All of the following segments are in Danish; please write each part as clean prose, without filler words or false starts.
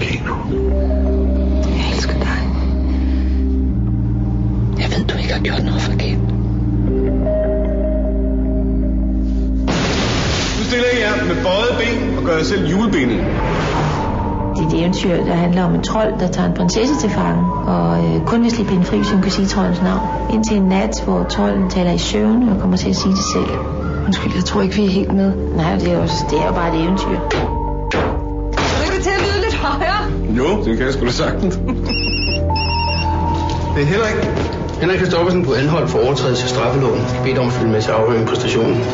ske nu? Jeg elsker dig. Jeg ved, du ikke har gjort noget forkert. Nu stiller I jer med bøjede ben og gør jer selv julebenet. Det er et eventyr, der handler om en trold, der tager en prinsesse til fange, og kun vil slippe hende fri, hvis hun kan sige troldens navn. Indtil en nat, hvor trolden taler i søvn og kommer til at sige det selv. Undskyld, jeg tror ikke, vi er helt med. Nej, det er jo bare et eventyr. Du kan til at lyde lidt højere. Jo, det kan jeg sgu da sagtens. Det er Henrik Kristoffersen på anhold for overtrædelse af straffeloven. Bedt om at følge med til afhøring på stationen.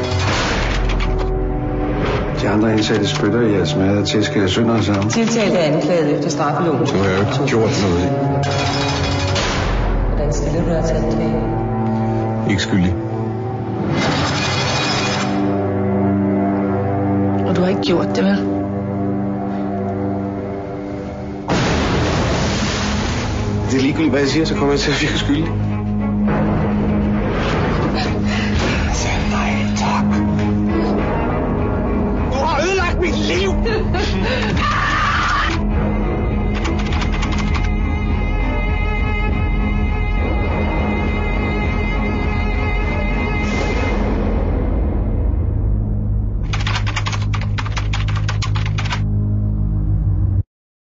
De andre indsatte spytter i jeres mad og tæsker af syndere sammen. Tiltalte er anklaget efter straffeloven. Det har jeg jo ikke gjort noget. Hvordan stiller du dig til anklagen? Ikke skyldig. Og du har ikke gjort det, vel? Det er ligegyldigt, hvad jeg siger, så kommer jeg til at virke skyldig.